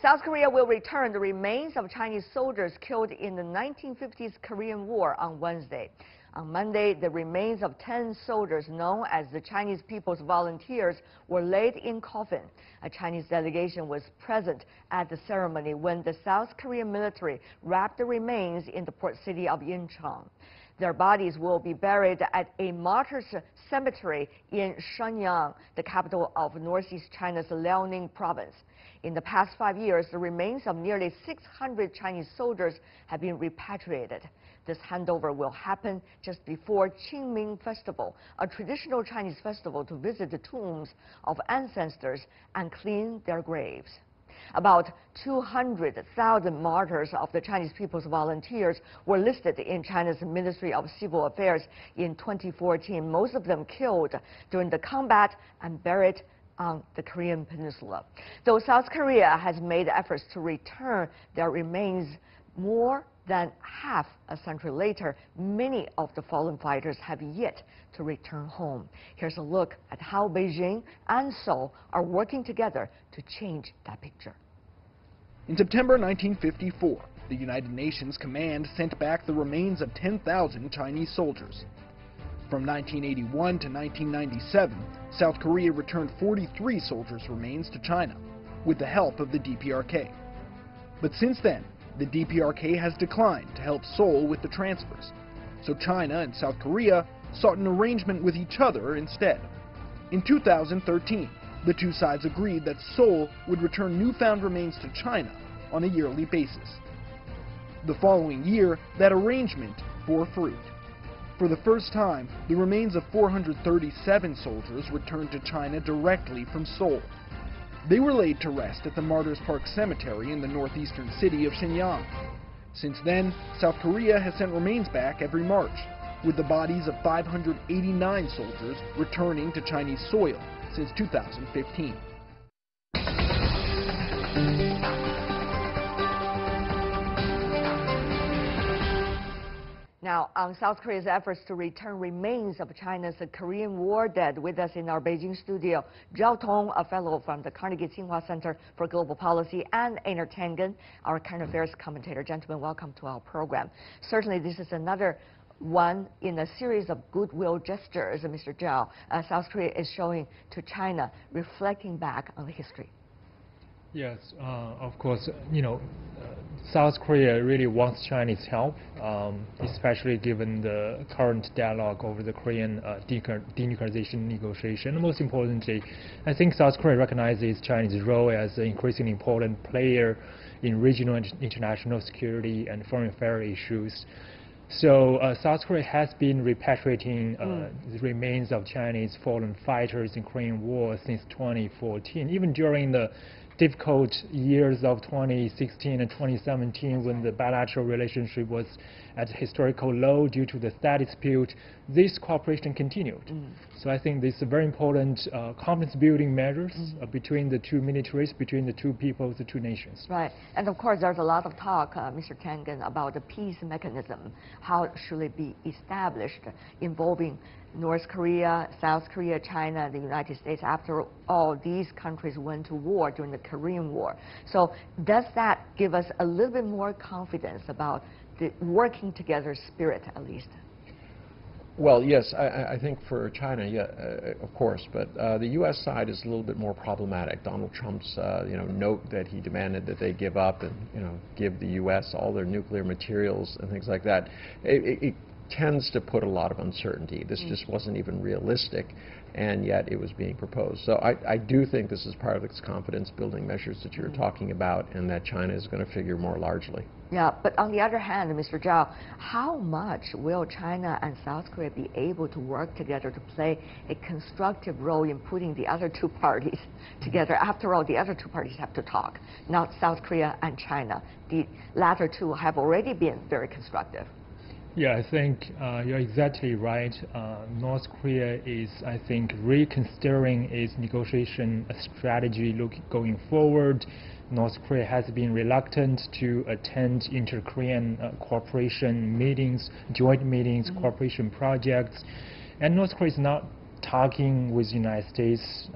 South Korea will return the remains of Chinese soldiers killed in the 1950s Korean War on Wednesday. On Monday, the remains of 10 soldiers known as the Chinese People's Volunteers were laid in coffins. A Chinese delegation was present at the ceremony when the South Korean military wrapped the remains in the port city of Incheon. Their bodies will be buried at a martyrs cemetery in Shenyang, the capital of northeast China's Liaoning province. In the past 5 years, the remains of nearly 600 Chinese soldiers have been repatriated. This handover will happen just before Qingming festival, a traditional Chinese festival to visit the tombs of ancestors and clean their graves. About 200,000 martyrs of the Chinese People's Volunteers were listed in China's Ministry of Civil Affairs in 2014, most of them killed during the combat and buried on the Korean Peninsula. Though South Korea has made efforts to return their remains, more than half a century later, many of the fallen fighters have yet to return home. Here's a look at how Beijing and Seoul are working together to change that picture. In September 1954, the United Nations Command sent back the remains of 10,000 Chinese soldiers. From 1981 to 1997, South Korea returned 43 soldiers' remains to China, with the help of the DPRK. But since then, the DPRK has declined to help Seoul with the transfers, so China and South Korea sought an arrangement with each other instead. In 2013, the two sides agreed that Seoul would return newfound remains to China on a yearly basis. The following year, that arrangement bore fruit. For the first time, the remains of 437 soldiers returned to China directly from Seoul. They were laid to rest at the Martyrs Park Cemetery in the northeastern city of Shenyang. Since then, South Korea has sent remains back every March, with the bodies of 589 soldiers returning to Chinese soil since 2015. Now, on South Korea's efforts to return remains of China's Korean War dead, with us in our Beijing studio, Zhao Tong, a fellow from the Carnegie Tsinghua Center for Global Policy, and Einar Tangen, our current affairs commentator. Gentlemen, welcome to our program. Certainly, this is another one in a series of goodwill gestures, Mr. Zhao, South Korea is showing to China, reflecting back on the history. Yes, of course, South Korea really wants Chinese help, especially given the current dialogue over the Korean denuclearization negotiation. Most importantly, I think South Korea recognizes China's role as an increasingly important player in regional and international security and foreign affairs issues. So South Korea has been repatriating the remains of Chinese fallen fighters in Korean War since 2014, even during the difficult years of 2016 and 2017, when the bilateral relationship was at a historical low due to the status dispute. This cooperation continued. So I think this is a very important confidence-building measures between the two militaries, between the two peoples, the two nations. Right, and of course there's a lot of talk, Mr. Tangen, about the peace mechanism. How should it be established involving North Korea, South Korea, China, the United States? After all, these countries went to war during the Korean War. So does that give us a little bit more confidence about the working together spirit, at least? Well, yes, I think for China, yeah, of course, but the U.S. side is a little bit more problematic. Donald Trump's, note that he demanded that they give up and, give the U.S. all their nuclear materials and things like that. It tends to put a lot of uncertainty. This just wasn't even realistic, and yet it was being proposed. So I do think this is part of its confidence-building measures that you're talking about, and that China is going to figure more largely. Yeah, but on the other hand, Mr. Zhao, how much will China and South Korea be able to work together to play a constructive role in putting the other two parties together? After all, the other two parties have to talk, not South Korea and China. The latter two have already been very constructive. Yeah, I think you're exactly right. North Korea is, I think, reconsidering its negotiation strategy going forward. North Korea has been reluctant to attend inter-Korean cooperation meetings, joint meetings, cooperation projects. And North Korea is not talking with the United States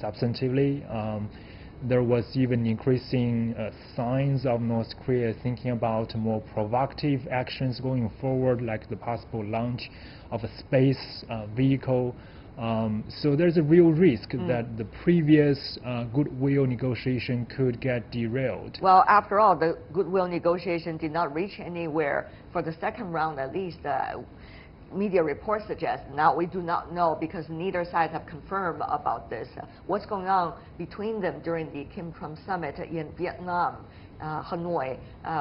substantively. There was even increasing signs of North Korea thinking about more provocative actions going forward, like the possible launch of a space vehicle. So there's a real risk that the previous goodwill negotiation could get derailed. Well, after all, the goodwill negotiation did not reach anywhere for the second round, at least. Media reports suggest. Now we do not know because neither side have confirmed about this. What's going on between them during the Kim-Trump summit in Vietnam, Hanoi,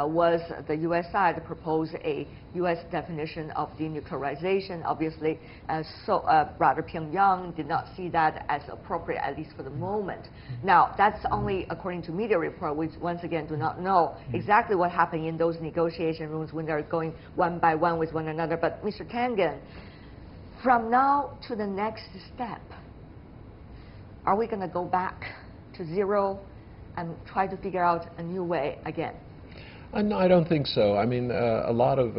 was the U.S. side proposed a U.S. definition of denuclearization. Obviously, rather Pyongyang did not see that as appropriate, at least for the moment. Now, that's only according to media report, which once again do not know exactly what happened in those negotiation rooms when they're going one by one with one another. But Mr. Tangen, from now to the next step, are we going to go back to zero and try to figure out a new way again? No, I don't think so. I mean, a lot of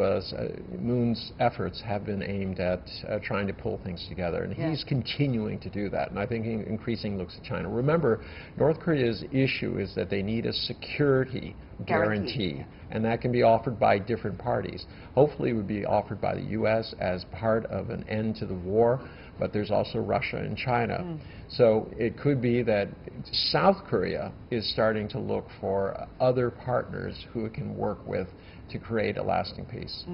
Moon's efforts have been aimed at trying to pull things together, and he's continuing to do that. And I think he increasingly looks at China. Remember, North Korea's issue is that they need a security guarantee, and that can be offered by different parties. Hopefully, it would be offered by the U.S. as part of an end to the war, but there's also Russia and China. So it could be that South Korea is starting to look for other partners who it can work with to create a lasting peace.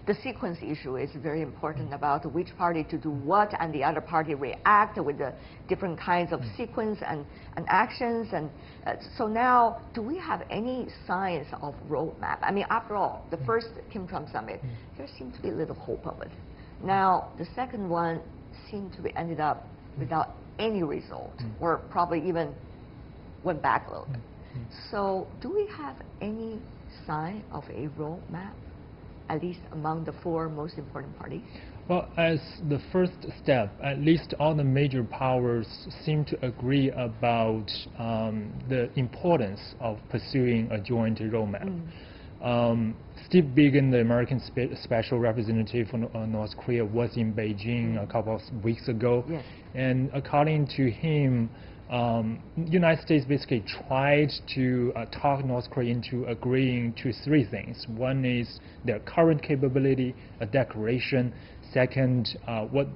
The sequence issue is very important about which party to do what and the other party react with the different kinds of sequence and actions. And so now, do we have any signs of roadmap? I mean, after all, the first Kim-Trump summit, there seemed to be a little hope of it. Now, the second one seemed to be ended up without any result, or probably even went back a little bit. So do we have any sign of a roadmap, at least among the four most important parties? Well, as the first step, at least all the major powers seem to agree about the importance of pursuing a joint roadmap. Steve Biegun, the American special representative for North Korea, was in Beijing a couple of weeks ago. And according to him, the United States basically tried to talk North Korea into agreeing to three things. One is their current capability, a declaration. Second,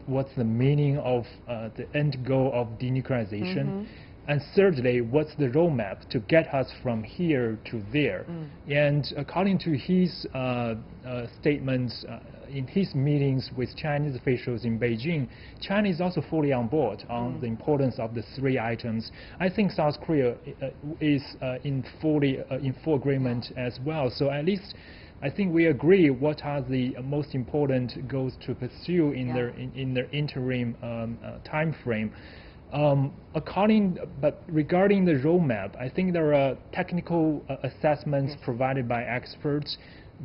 what's the meaning of the end goal of denuclearization? And thirdly, what's the roadmap to get us from here to there? And according to his statements in his meetings with Chinese officials in Beijing, China is also fully on board on the importance of the three items. I think South Korea is in full agreement as well. So at least I think we agree what are the most important goals to pursue in their interim time frame. But regarding the roadmap, I think there are technical assessments provided by experts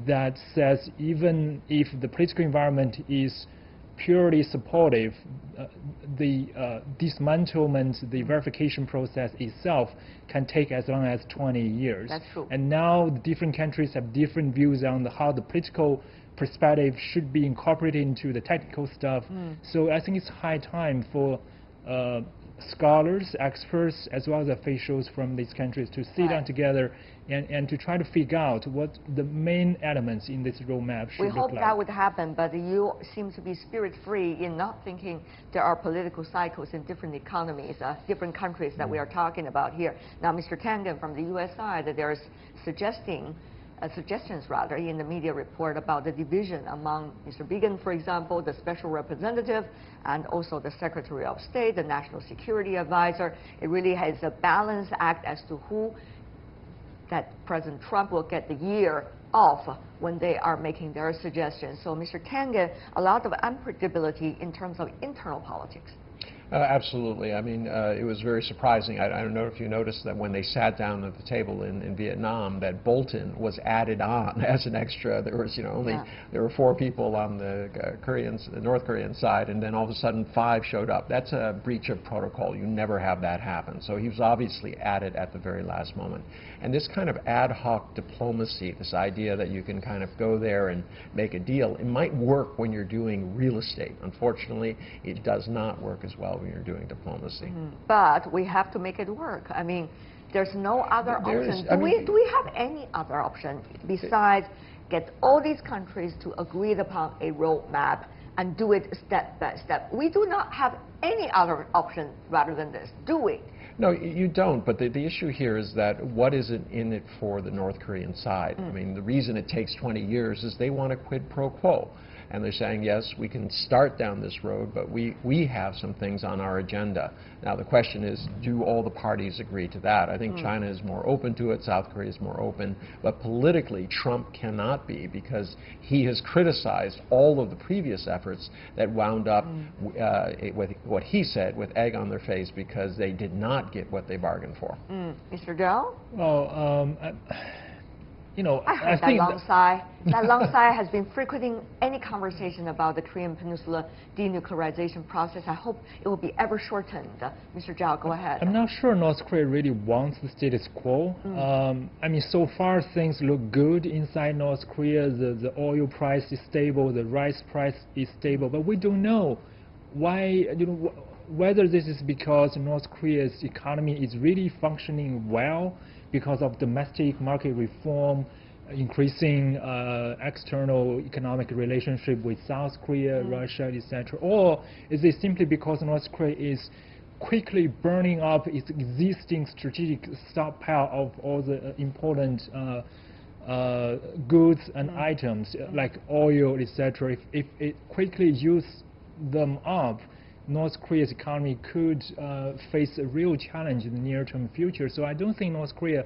that says even if the political environment is purely supportive, the dismantlement, the verification process itself can take as long as 20 years. That's true. And now the different countries have different views on how the political perspective should be incorporated into the technical stuff. So I think it's high time for scholars, experts, as well as officials from these countries to sit down together and to try to figure out what the main elements in this roadmap should look like. We hope that would happen, but you seem to be spirit-free in not thinking there are political cycles in different economies, different countries that we are talking about here. Now, Mr. Tangen, from the U.S. side, there's suggestions rather in the media report about the division among Mr. Biegun, for example, the special representative, and also the Secretary of State, the National Security Advisor. It really has a balanced act as to who that President Trump will get the year off when they are making their suggestions. So, Mr. Tangen, a lot of unpredictability in terms of internal politics. Absolutely. I mean, it was very surprising. I don't know if you noticed that when they sat down at the table in Vietnam, that Bolton was added on as an extra. There was, there were 4 people on the North Korean side, and then all of a sudden 5 showed up. That's a breach of protocol. You never have that happen. So he was obviously added at the very last moment. And this kind of ad hoc diplomacy, this idea that you can kind of go there and make a deal, it might work when you're doing real estate. Unfortunately, it does not work as well when you're doing diplomacy. But we have to make it work. I mean, there's no other There option. is, Do we have any other option besides get all these countries to agree upon a roadmap and do it step by step? We do not have any other option rather than this, do we? No, you don't, but the issue here is that what is it in it for the North Korean side? I mean, the reason it takes 20 years is they want a quid pro quo. And they're saying, yes, we can start down this road, but we have some things on our agenda. Now, the question is, do all the parties agree to that? I think China is more open to it, South Korea is more open, but politically, Trump cannot be, because he has criticized all of the previous efforts that wound up with what he said, with egg on their face, because they did not get what they bargained for. Mr. Zhao? Well, you know, I heard that long sigh. That long sigh has been frequenting any conversation about the Korean Peninsula denuclearization process. I hope it will be ever shortened. Mr. Zhao, go ahead. I'm not sure North Korea really wants the status quo. I mean, so far things look good inside North Korea. The oil price is stable, the rice price is stable, but we don't know why, you know, whether this is because North Korea's economy is really functioning well because of domestic market reform, increasing external economic relationship with South Korea, Russia, etc., or is it simply because North Korea is quickly burning up its existing strategic stockpile of all the important goods and items like oil, etc. If it quickly uses them up, North Korea's economy could face a real challenge in the near-term future. So I don't think North Korea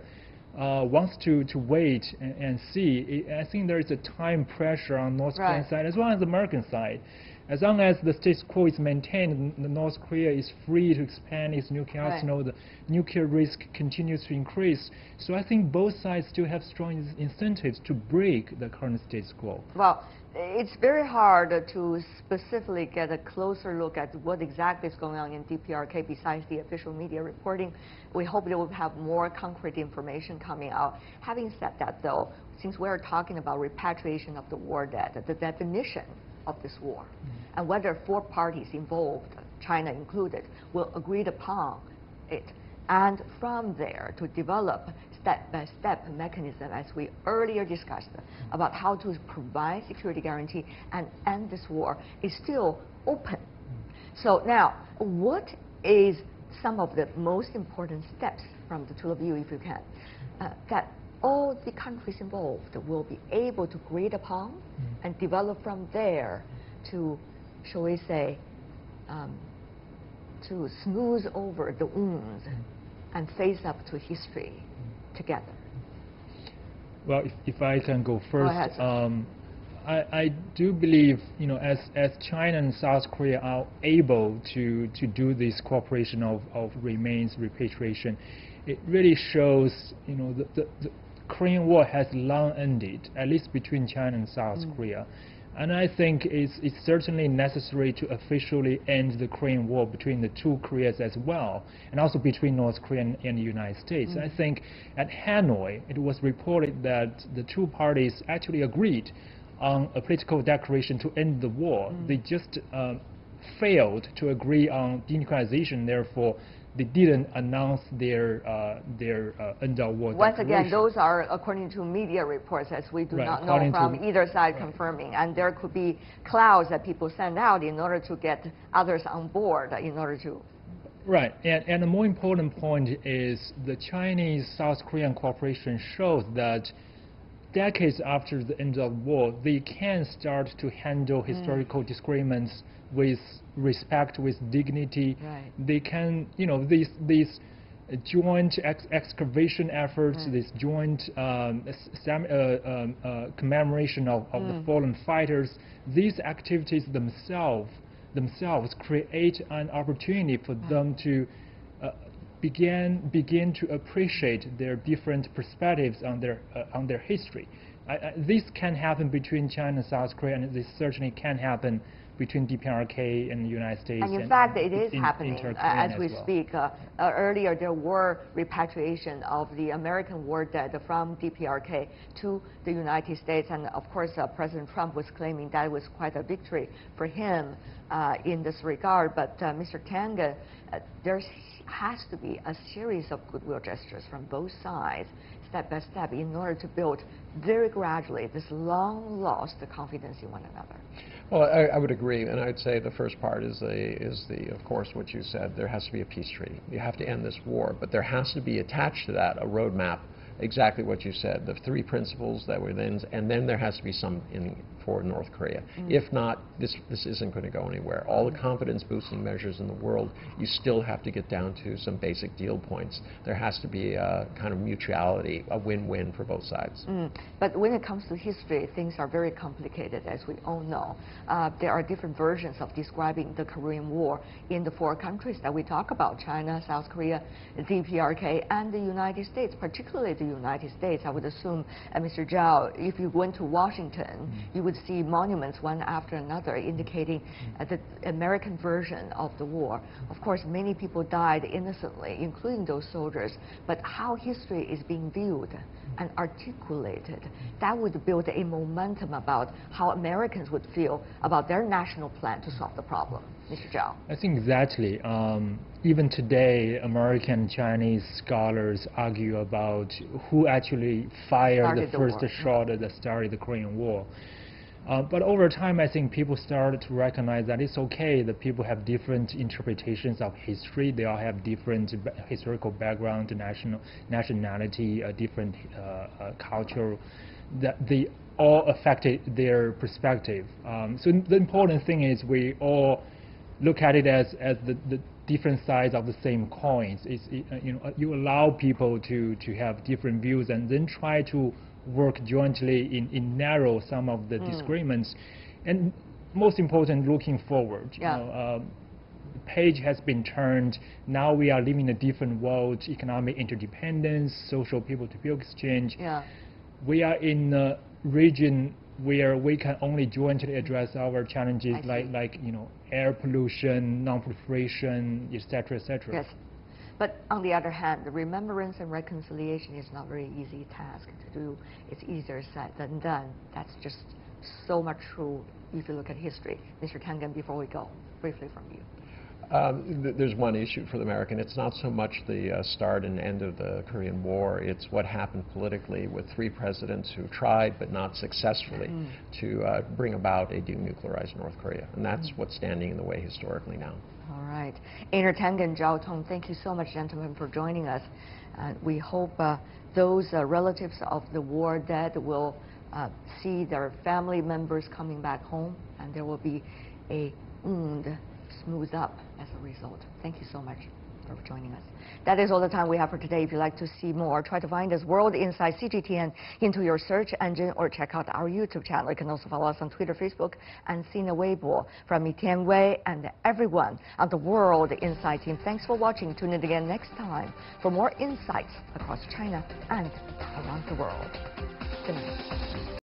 wants to wait and see. I think there is a time pressure on North Korean side as well as the American side. As long as the status quo is maintained, North Korea is free to expand its nuclear arsenal. The nuclear risk continues to increase. So I think both sides still have strong incentives to break the current status quo. Well, it's very hard to specifically get a closer look at what exactly is going on in DPRK besides the official media reporting. We hope they will have more concrete information coming out. Having said that, though, since we're talking about repatriation of the war debt, the definition of this war, and whether four parties involved, China included, will agree upon it, and from there to develop step-by-step mechanism, as we earlier discussed, about how to provide security guarantee and end this war, is still open. So now, what is some of the most important steps from the two of you, if you can, that all the countries involved will be able to agree upon and develop from there to, shall we say, to smooth over the wounds and face up to history together? Well, if I can go first, go ahead, I do believe, you know, as China and South Korea are able to do this cooperation of remains repatriation, it really shows, you know, the Korean War has long ended, at least between China and South Korea. And I think it's certainly necessary to officially end the Korean War between the two Koreas as well, and also between North Korea and the United States. I think at Hanoi, it was reported that the two parties actually agreed on a political declaration to end the war. They just failed to agree on denuclearization, therefore they didn't announce their end of war Once declaration. again, those are according to media reports, as we do not know from either side confirming. And there could be clouds that people send out in order to get others on board, in order to... Right, and the more important point is the Chinese-South Korean cooperation shows that decades after the end of the war, they can start to handle historical disagreements with respect, with dignity. They can, you know, these joint excavation efforts, this joint commemoration of the fallen fighters, these activities themselves create an opportunity for them to begin to appreciate their different perspectives on their history. This can happen between China and South Korea, and this certainly can happen between DPRK and the United States. And in fact, it is happening inter-Korean as we well. speak. Earlier, there were repatriation of the American war dead from DPRK to the United States, and of course, President Trump was claiming that it was quite a victory for him in this regard. But Mr. Tangen, there has to be a series of goodwill gestures from both sides, step by step, in order to build very gradually this long-lost confidence in one another. Well, I would agree, and I would say the first part is of course, what you said. There has to be a peace treaty. You have to end this war, but there has to be attached to that a roadmap. Exactly what you said, the 3 principles that were then, and then there has to be some for North Korea. If not, this isn't going to go anywhere. All the confidence-boosting measures in the world, you still have to get down to some basic deal points. There has to be a kind of mutuality, a win-win for both sides. But when it comes to history, things are very complicated, as we all know. There are different versions of describing the Korean War in the 4 countries that we talk about: China, South Korea, DPRK, and the United States, particularly the United States. I would assume, Mr. Zhao, if you went to Washington, you would see monuments one after another indicating the American version of the war. Of course, many people died innocently, including those soldiers, but how history is being viewed and articulated, that would build a momentum about how Americans would feel about their national plan to solve the problem. Mr. Zhao. I think exactly. Even today, American Chinese scholars argue about who actually fired the first shot that started the Korean War. But over time, I think people started to recognize that it's okay that people have different interpretations of history. They all have different historical background, nationality, different culture. That they all affected their perspective. So the important thing is we all look at it as the different sides of the same coins. You allow people to have different views and then try to work jointly in narrow some of the disagreements. And most important, looking forward. The page has been turned. Now we are living in a different world: economic interdependence, social people-to-people exchange. We are in a region where we can only jointly address our challenges like air pollution, non-proliferation, etc., etc. Yes. But on the other hand, the remembrance and reconciliation is not a very easy task to do. It's easier said than done. That's just so much true if you look at history. Mr. Tangen, before we go, briefly from you. There's one issue for the American. It's not so much the start and end of the Korean War. It's what happened politically with 3 presidents who tried but not successfully to bring about a denuclearized North Korea. And that's what's standing in the way historically now. All right. Ainer Tangen, Zhao Tong, thank you so much, gentlemen, for joining us. We hope those relatives of the war dead will see their family members coming back home, and there will be a wound smooth up as a result. Thank you so much for joining us. That is all the time we have for today. If you'd like to see more, try to find us World Insight CGTN into your search engine or check out our YouTube channel. You can also follow us on Twitter, Facebook, and Sina Weibo. From me, Tian Wei, and everyone on the World Insight team, thanks for watching. Tune in again next time for more insights across China and around the world. Good night.